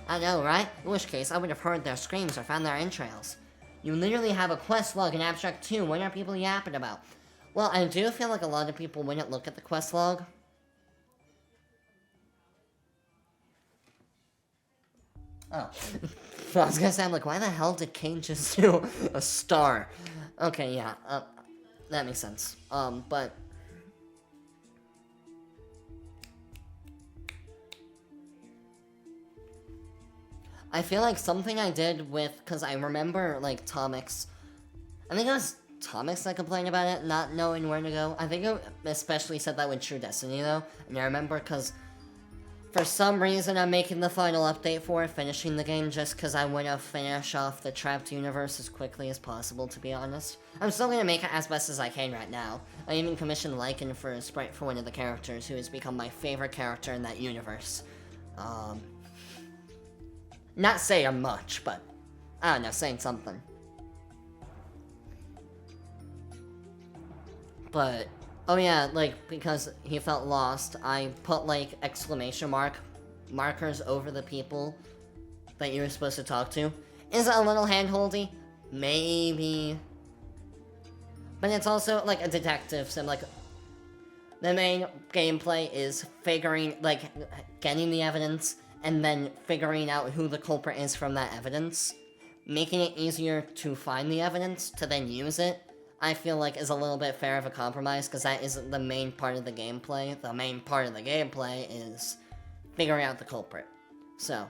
I know, right? In which case, I would have heard their screams or found their entrails. You literally have a quest log in Abstract 2, what are people yapping about? Well, I do feel like a lot of people wouldn't look at the quest log. Oh. I was gonna say, I'm like, why the hell did Kane just do a star? Okay, yeah, that makes sense. But... I feel like something I did with, because I remember, like, Tomix, I think it was Tomix that complained about it, not knowing where to go. I think it especially said that with True Destiny, though, and I remember because for some reason I'm making the final update for it, finishing the game just because I want to finish off the Trapped universe as quickly as possible, to be honest. I'm still going to make it as best as I can right now. I even commissioned Lycan for a sprite for one of the characters, who has become my favorite character in that universe. Not saying much, but I don't know, saying something. But, oh yeah, like, because he felt lost, I put, like, exclamation markers over the people that you were supposed to talk to. Is it a little hand-holdy? Maybe. But it's also, like, a detective sim, like, the main gameplay is figuring, like, getting the evidence, and then figuring out who the culprit is from that evidence. Making it easier to find the evidence, to then use it, I feel like is a little bit fair of a compromise, because that isn't the main part of the gameplay. The main part of the gameplay is figuring out the culprit. So,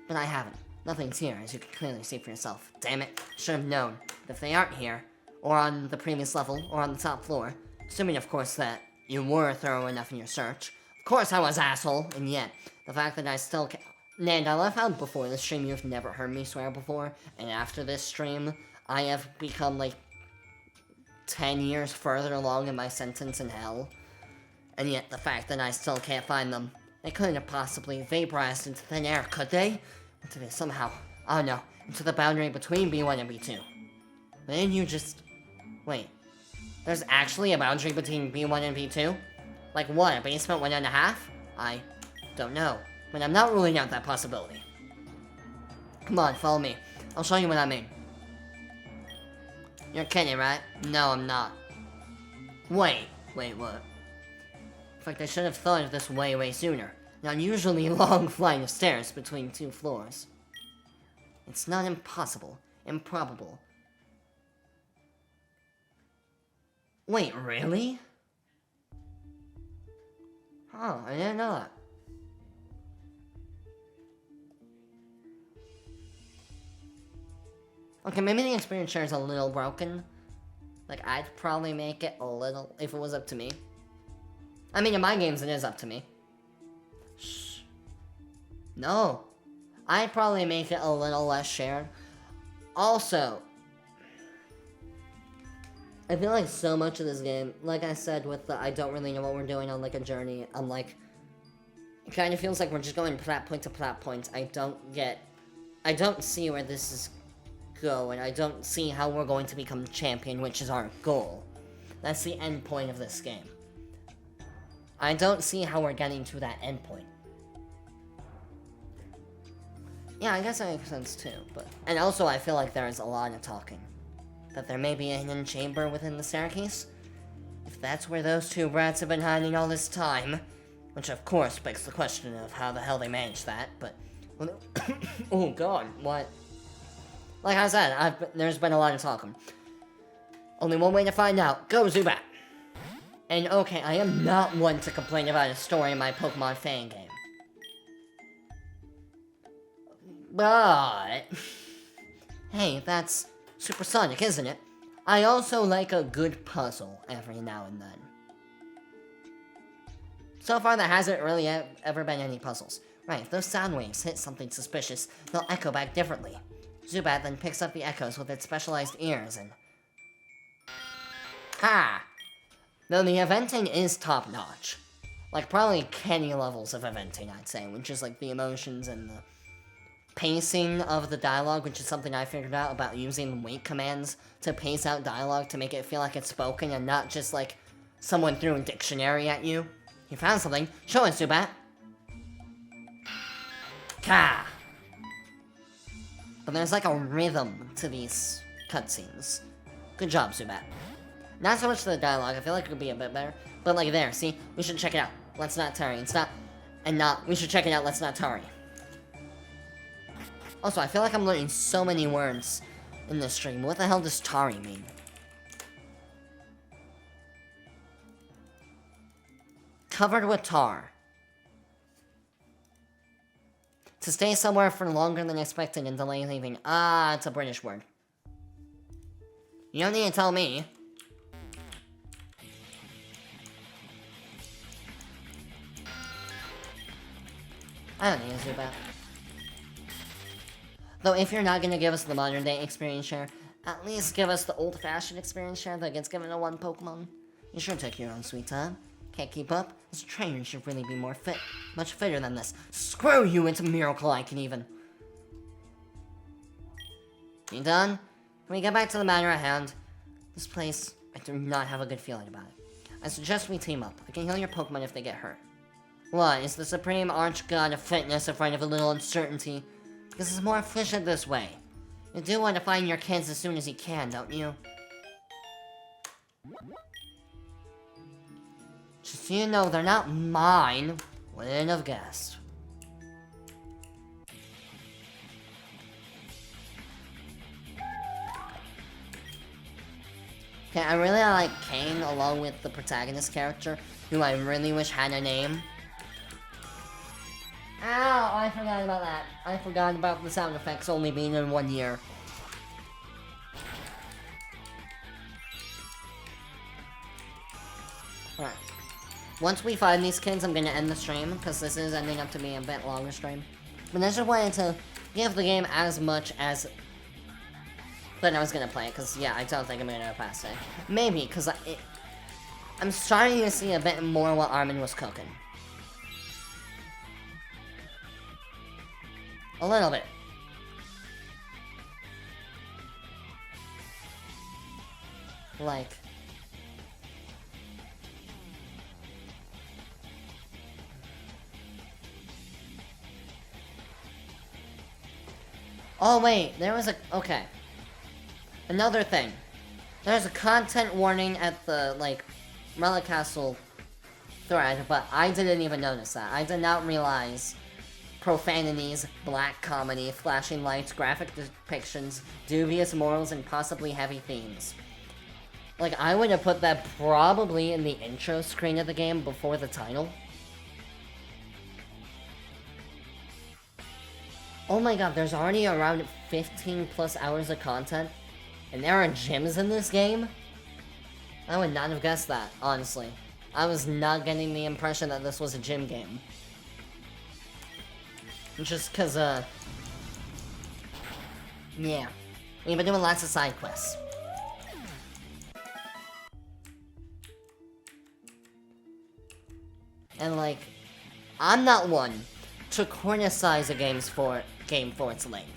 but I haven't. Nothing's here, as you can clearly see for yourself. Damn it, should have known. If they aren't here, or on the previous level, or on the top floor, assuming of course that you were thorough enough in your search, of course I was, asshole, and yet, the fact that I still can't... And I love how before this stream you've never heard me swear before, and after this stream, I have become, like, 10 years further along in my sentence in hell. And yet, the fact that I still can't find them, they couldn't have possibly vaporized into thin air, could they? Into the, somehow, I don't know, into the boundary between B1 and B2. Then you just... Wait. There's actually a boundary between B1 and B2? Like what, a basement 1.5? I don't know. But I'm not ruling out that possibility. Come on, follow me. I'll show you what I mean. You're kidding, right? No, I'm not. Wait, what? In fact, I should have thought of this way sooner. An unusually long flight of stairs between 2 floors. It's not impossible. Improbable. Wait, really? Huh, I didn't know that. Okay, maybe the experience share is a little broken. Like, I'd probably make it a little, if it was up to me. I mean, in my games, it is up to me. Shh. No. I'd probably make it a little less shared. Also, I feel like so much of this game, like I said with the I don't really know what we're doing on, like, a journey, I'm like, it kind of feels like we're just going plat point to plat point. I don't see where this is go, and I don't see how we're going to become champion, which is our goal. That's the end point of this game. I don't see how we're getting to that end point. Yeah, I guess that makes sense too, but... And also, I feel like there is a lot of talking. That there may be a hidden chamber within the staircase. If that's where those 2 brats have been hiding all this time, which of course begs the question of how the hell they managed that, but... Oh god, what? Like I said, there's been a lot of talking. Only one way to find out. Go, Zubat! And okay, I am not one to complain about a story in my Pokemon fan game. But... Hey, that's supersonic, isn't it? I also like a good puzzle every now and then. So far, there hasn't really ever been any puzzles. Right, if those sound waves hit something suspicious, they'll echo back differently. Zubat then picks up the echoes with its specialized ears and... Ha! Though the eventing is top-notch. Like, probably Kenny levels of eventing, I'd say, which is like the emotions and the pacing of the dialogue, which is something I figured out about using wait commands to pace out dialogue to make it feel like it's spoken and not just like someone threw a dictionary at you. You found something. Show it, Zubat. Ka! But there's like a rhythm to these cutscenes. Good job, Zubat. Not so much the dialogue, I feel like it could be a bit better. But like there, see? We should check it out. Let's not tarry. We should check it out, let's not tarry. Also, I feel like I'm learning so many words in this stream. What the hell does tarry mean? Covered with tar. To stay somewhere for longer than expected and delay leaving. Ah, it's a British word. You don't need to tell me. I don't need to Zubat. Though if you're not gonna give us the modern day experience share, at least give us the old-fashioned experience share that gets given to one Pokemon. You sure take your own sweet time. Can't keep up? This trainer should really be more fit. Much fitter than this. Screw you, it's a miracle I can even. You done? Can we get back to the matter at hand? This place, I do not have a good feeling about it. I suggest we team up. I can heal your Pokemon if they get hurt. What, is the supreme arch-god of fitness afraid of a little uncertainty? Because it's more efficient this way. You do want to find your kids as soon as you can, don't you? Just so you know, they're not mine. Wouldn't have guessed. Okay, I really like Kane along with the protagonist character, who I really wish had a name. Ow, I forgot about that. I forgot about the sound effects only being in 1 year. Alright. Once we find these kids, I'm gonna end the stream, because this is ending up to be a bit longer stream. But I just wanted to give the game as much as that I was gonna play it, because yeah, I don't think I'm gonna pass it. Maybe, because I'm starting to see a bit more what Armin was cooking. A little bit. Like... Oh wait, there was a... Okay. Another thing. There's a content warning at the, like, Relic Castle thread, but I didn't even notice that. I did not realize profanities, black comedy, flashing lights, graphic depictions, dubious morals, and possibly heavy themes. Like, I would have put that probably in the intro screen of the game before the title. Oh my god, there's already around 15 plus hours of content, and there are gyms in this game? I would not have guessed that, honestly. I was not getting the impression that this was a gym game. Just cause, yeah. We've been doing lots of side quests. And like, I'm not one to criticize a game for its length.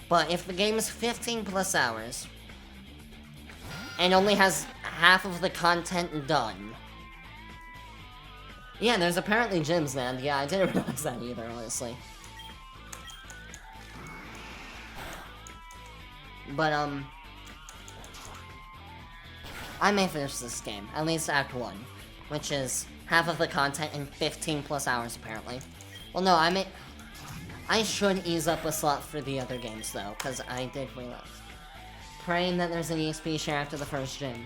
But if the game is 15 plus hours, and only has half of the content done... Yeah, there's apparently gyms, man. Yeah, I didn't realize that either, honestly. But, I may finish this game, at least Act 1, which is half of the content in 15 plus hours, apparently. Well, no, I should ease up a slot for the other games, though, because I did realize. Praying that there's an EXP share after the first gym.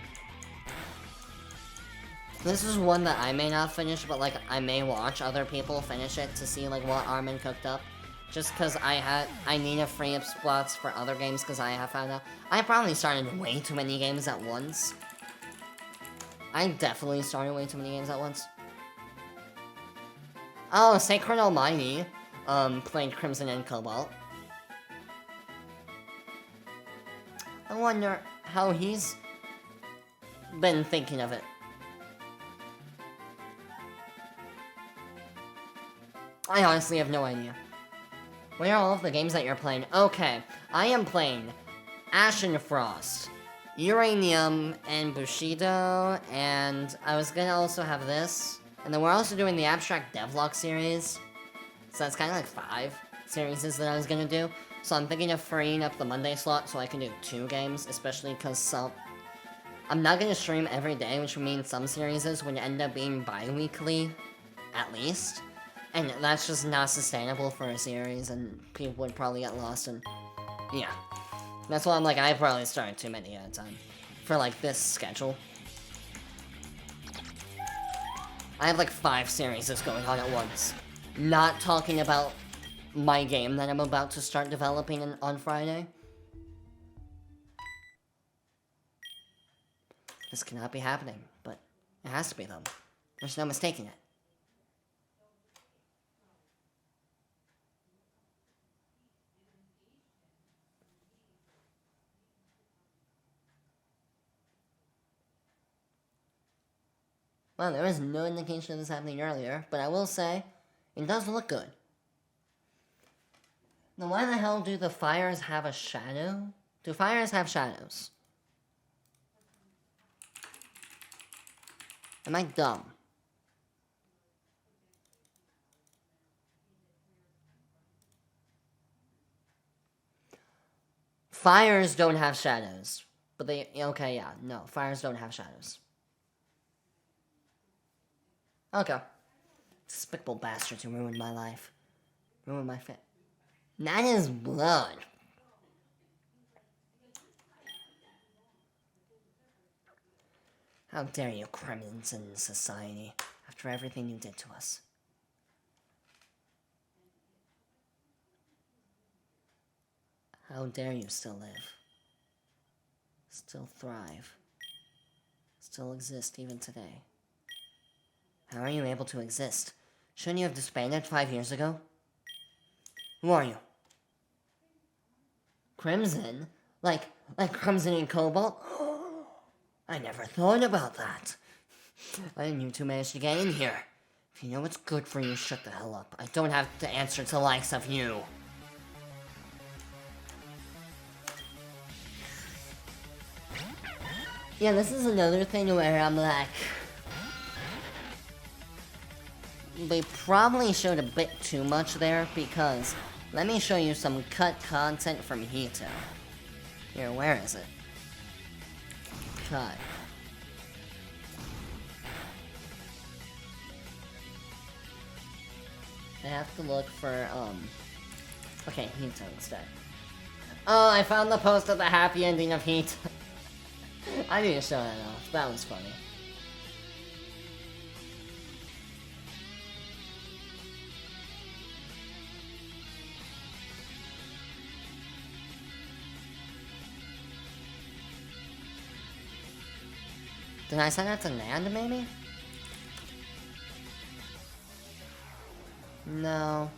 This is one that I may not finish, but, like, I may watch other people finish it to see, like, what Armin cooked up. Just because I need to free up spots for other games, because I have found out. I probably started way too many games at once. I definitely started way too many games at once. Oh, Sacred Almighty, played Crimson and Cobalt. I wonder how he's been thinking of it. I honestly have no idea. Where are all of the games that you're playing? Okay, I am playing Ashen Frost, Uranium, and Bushido, and I was gonna also have this. And then we're also doing the Abstract Devlog series. So that's kind of like 5. series that I was gonna do. So I'm thinking of freeing up the Monday slot so I can do 2 games, especially because I'm not gonna stream every day, which would mean some series would end up being bi-weekly, at least. And that's just not sustainable for a series, and people would probably get lost, and yeah. That's why I'm like, I probably started too many at a time. For like this schedule. I have like 5 series that's going on at once. Not talking about my game that I'm about to start developing on Friday. This cannot be happening, but it has to be though. There's no mistaking it. Well, there was no indication of this happening earlier, but I will say, it does look good. Now why the hell do the fires have a shadow? Do fires have shadows? Am I dumb? Fires don't have shadows. But they, okay, yeah, no, fires don't have shadows. Okay. Despicable bastards who ruined my life. Ruined my fit. That is blood. How dare you, Crimson Society, after everything you did to us. How dare you still live. Still thrive. Still exist even today. How are you able to exist? Shouldn't you have disbanded 5 years ago? Who are you? Crimson? Like Crimson and Cobalt? I never thought about that. I knew to manage to get in here. If you know what's good for you, shut the hell up. I don't have to answer to the likes of you. Yeah, this is another thing where I'm like... They probably showed a bit too much there, because... Let me show you some cut content from Hito. Here, where is it? Cut. I have to look for, Okay, Hito instead. Oh, I found the post of the happy ending of Hito. I need to show that off. That was funny. Did I send that to Nand, maybe? No.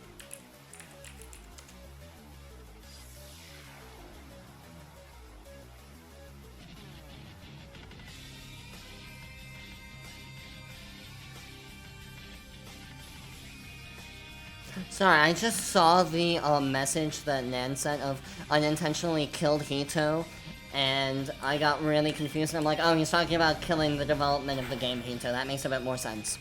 Sorry, I just saw the message that Nan sent of unintentionally killed Hito, and I got really confused, and I'm like, oh, he's talking about killing the development of the game Hito. That makes a bit more sense.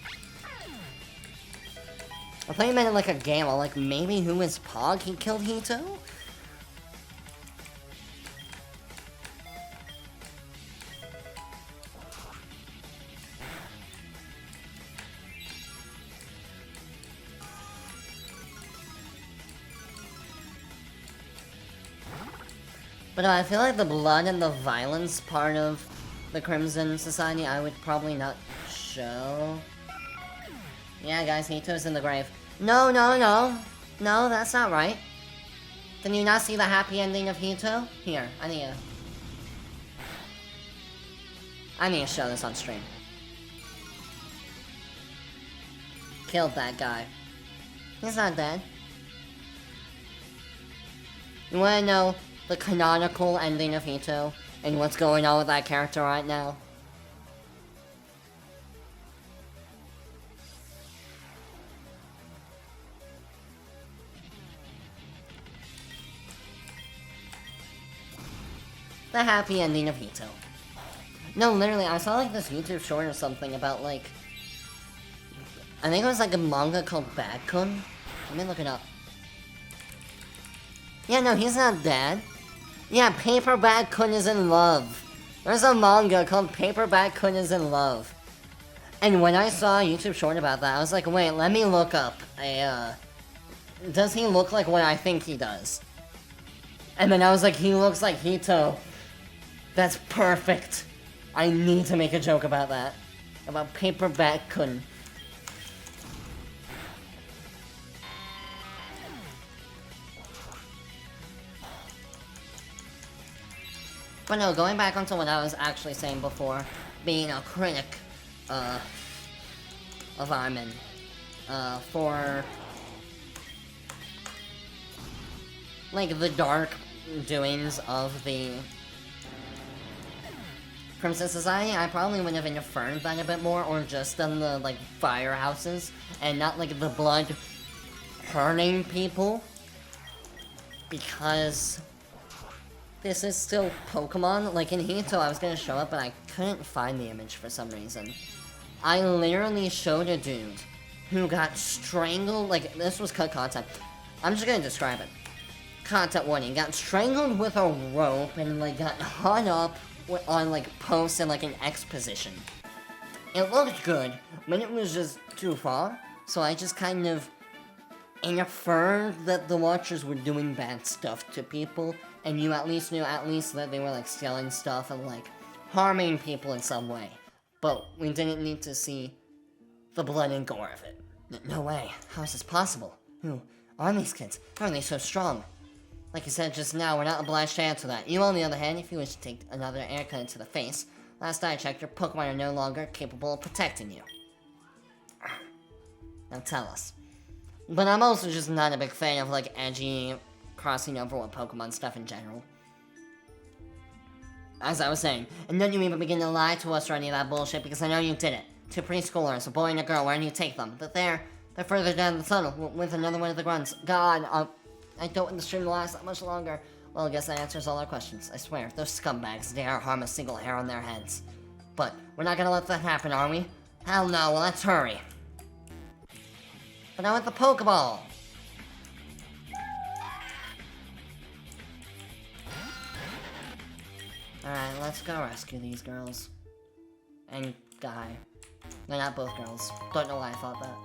I thought you meant it like a game. I'm like, maybe who is Pog? He killed Hito? But I feel like the blood and the violence part of the Crimson Society I would probably not show. Yeah, guys, Hito's in the grave. No, no, no. No, that's not right. Can you not see the happy ending of Hito? Here, I need to show this on stream. Killed that guy. He's not dead. You wanna know the canonical ending of Hito and what's going on with that character right now? The happy ending of Hito. No, literally, I saw like this YouTube short or something about like... I think it was like a manga called Badkun. Let me look it up. Yeah, no, he's not dead. Yeah, Paperback Kun is in love. There's a manga called Paperback Kun is in love. And when I saw a YouTube short about that, I was like, wait, let me look up does he look like what I think he does? And then I was like, he looks like Hito. That's perfect. I need to make a joke about that. About Paperback Kun. But no, going back onto what I was actually saying before, being a critic of Armin, for like the dark doings of the Crimson Society, I probably would have inferred that a bit more, or just done the like firehouses and not like the blood hurting people, because this is still Pokemon. Like in Hito, I was gonna show up, but I couldn't find the image for some reason. I literally showed a dude who got strangled. Like, this was cut content. I'm just gonna describe it. Content warning: got strangled with a rope and like got hung up on like posts in like an X position. It looked good, but it was just too far. So I just kind of inferred that the Watchers were doing bad stuff to people, and you at least knew that they were like stealing stuff and like harming people in some way. But we didn't need to see the blood and gore of it. No way. How is this possible? Who are these kids? How are they so strong? Like I said just now, we're not obliged to answer that. You, on the other hand, if you wish to take another aircut into the face, last I checked, your Pokemon are no longer capable of protecting you. Now tell us. But I'm also just not a big fan of, like, edgy crossing over with Pokemon stuff in general. As I was saying, and don't you even begin to lie to us or any of that bullshit, because I know you did it. Two preschoolers, a boy and a girl, where do you take them? But they're further down the tunnel, with another one of the grunts. God, I don't want the stream to last that much longer. Well, I guess that answers all our questions. I swear, those scumbags dare harm a single hair on their heads. But we're not gonna let that happen, are we? Hell no, well, let's hurry. But now with the Pokeball! Alright, let's go rescue these girls. And guy. No, not both girls. Don't know why I thought that.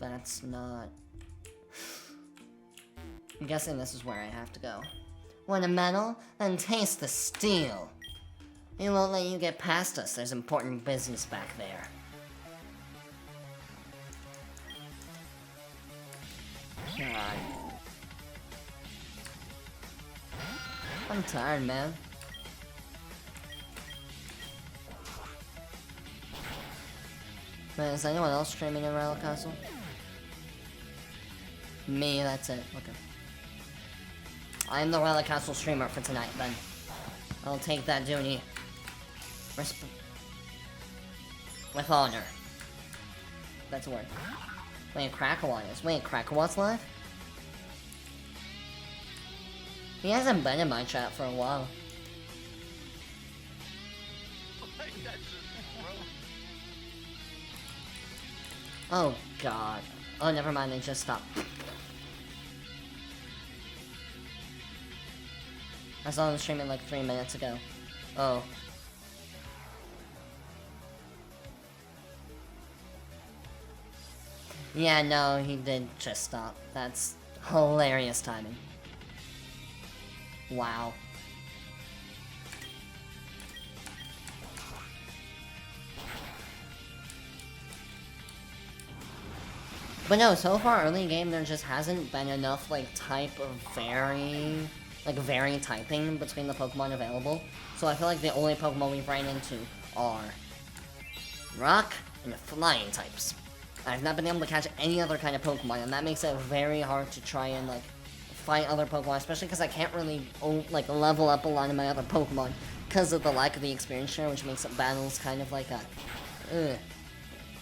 That's not... I'm guessing this is where I have to go. Want a medal? Then taste the steel! We won't let you get past us, there's important business back there. God. I'm tired, man. Wait, is anyone else streaming in Relic Castle? Me, that's it. Okay. I'm the Relic Castle streamer for tonight, then. I'll take that duty. With honor. That's a word. Wait, Krakawat is. Wait, Krakawat's live? He hasn't been in my chat for a while. Oh god. Oh, never mind, they just stopped. I saw him streaming like 3 minutes ago. Oh. Yeah, no, he did just stop. That's hilarious timing. Wow. But no, so far early game there just hasn't been enough like type of varying typing between the Pokemon available. So I feel like the only Pokemon we've ran into are rock and flying types. I've not been able to catch any other kind of Pokemon, and that makes it very hard to try and like fight other Pokemon, especially because I can't really like level up a lot of my other Pokemon because of the lack of the experience share, which makes it battles kind of like a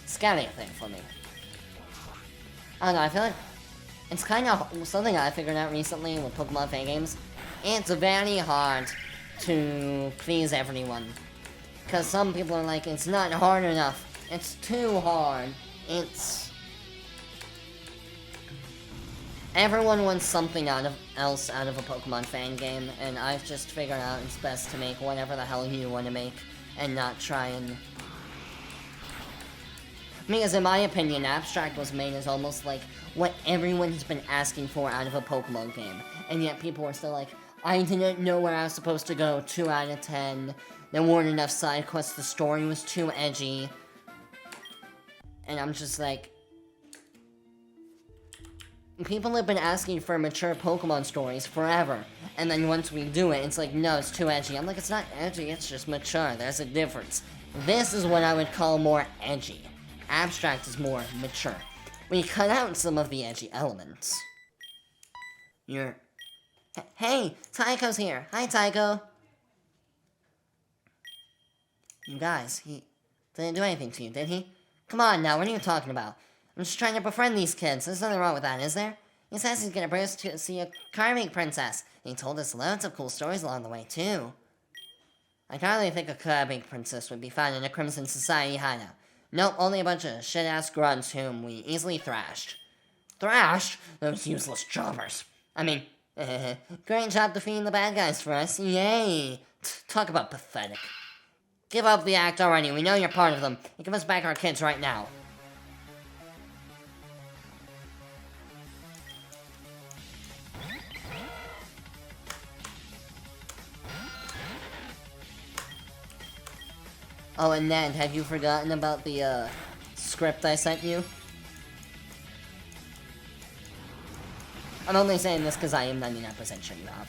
scary thing for me. I don't know, I feel like it's kind of something I figured out recently with Pokemon fan games. It's very hard to please everyone. Because some people are like, it's not hard enough. It's too hard. Everyone wants something else out of a Pokemon fan game, and I've just figured out it's best to make whatever the hell you want to make, and not try and... Because in my opinion, Abstract was made as almost like what everyone's been asking for out of a Pokemon game, and yet people are still like, I didn't know where I was supposed to go, 2 out of 10, there weren't enough side quests, the story was too edgy, and I'm just like... People have been asking for mature Pokemon stories forever, and then once we do it, it's like, no, it's too edgy. I'm like, it's not edgy, it's just mature, there's a difference. This is what I would call more edgy. Abstract is more mature. We cut out some of the edgy elements. Hey, Tycho's here. Hi, Tycho. You guys, he didn't do anything to you, did he? Come on now, what are you talking about? I'm just trying to befriend these kids. There's nothing wrong with that, is there? He says he's gonna bring us to see a carving princess. And he told us loads of cool stories along the way, too. I can't really think a carving princess would be found in a Crimson Society hideout. Nope, only a bunch of shit-ass grunts whom we easily thrashed. Thrashed? Those useless jobbers. I mean, great job defeating the bad guys for us. Yay! Talk about pathetic. Give up the act already. We know you're part of them. And give us back our kids right now. Oh, and Ned, have you forgotten about the, script I sent you? I'm only saying this because I am 99% sure you have.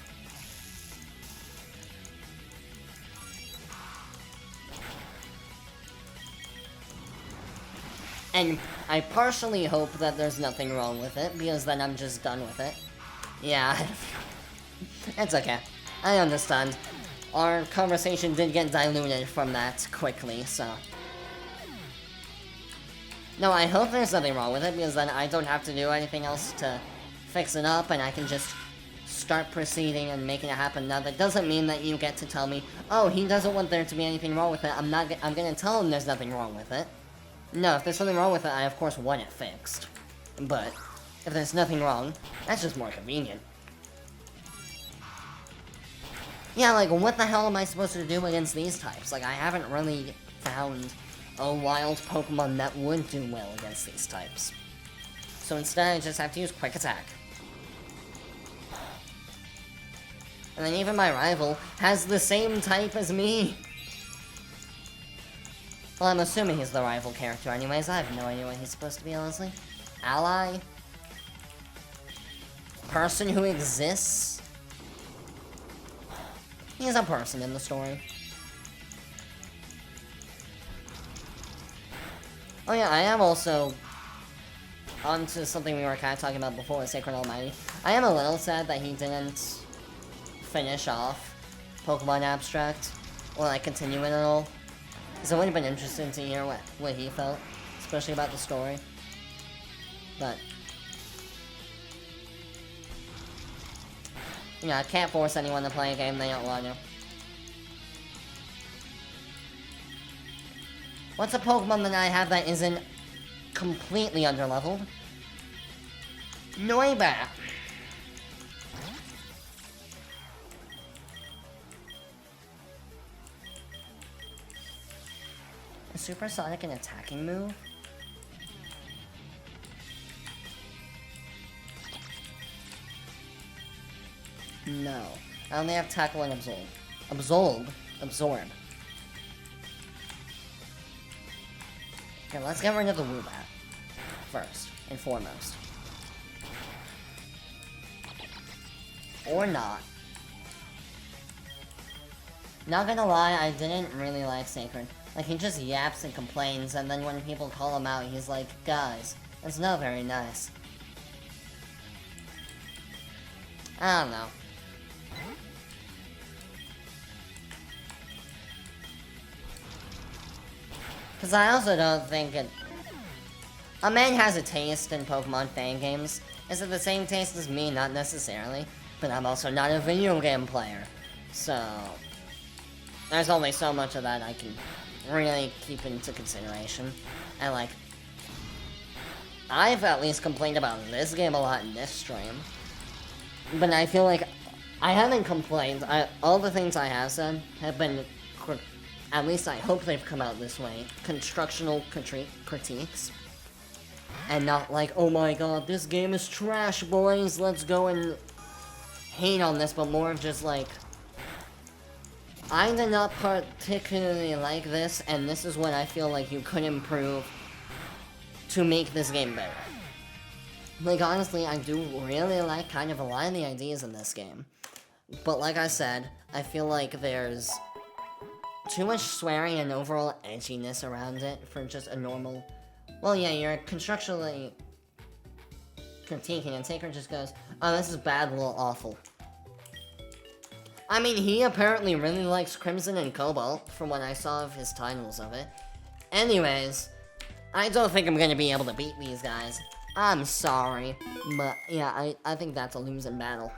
And I partially hope that there's nothing wrong with it, because then I'm just done with it. Yeah, it's okay. I understand. Our conversation did get diluted from that quickly, so... No, I hope there's nothing wrong with it, because then I don't have to do anything else to fix it up, and I can just start proceeding and making it happen. Now, that doesn't mean that you get to tell me, oh, he doesn't want there to be anything wrong with it. I'm gonna tell him there's nothing wrong with it. No, if there's something wrong with it, I of course want it fixed. But, if there's nothing wrong, that's just more convenient. Yeah, like, what the hell am I supposed to do against these types? Like, I haven't really found a wild Pokemon that would do well against these types. So instead, I just have to use Quick Attack. And then even my rival has the same type as me. Well, I'm assuming he's the rival character anyways. I have no idea what he's supposed to be, honestly. Ally? Person who exists? He's a person in the story. Oh yeah, I am also... On to something we were kind of talking about before, Sacred Almighty. I am a little sad that he didn't finish off Pokemon Abstract, or like continue it at all. Because it would have been interesting to hear what he felt, especially about the story. But... yeah, I can't force anyone to play a game they don't want to. What's a Pokemon that I have that isn't completely underleveled? Noibat! A supersonic and attacking move? No. I only have Tackle and Absorb. Absorb. Okay, let's get rid of the Woobat. First and foremost. Or not. Not gonna lie, I didn't really like Sacred. Like, he just yaps and complains, and then when people call him out, he's like, guys, that's not very nice. I don't know. Because I also don't think it... A man has a taste in Pokemon fan games. Is it the same taste as me? Not necessarily. But I'm also not a video game player. So... there's only so much of that I can really keep into consideration. And like, I've at least complained about this game a lot in this stream. But I feel like I haven't complained. All the things I have said have been, at least I hope they've come out this way, constructional critiques. And not like, oh my god, this game is trash, boys, let's go and hate on this, but more of just like, I did not particularly like this, and this is what I feel like you could improve to make this game better. Like, honestly, I do really like kind of a lot of the ideas in this game. But like I said, I feel like there's too much swearing and overall edginess around it for just a normal... Well, yeah, you're constructionally critiquing, and Taker just goes, oh, this is bad, a little awful. I mean, he apparently really likes Crimson and Cobalt, from what I saw of his titles of it. Anyways, I don't think I'm gonna be able to beat these guys. I'm sorry, but yeah, I think that's a losing battle.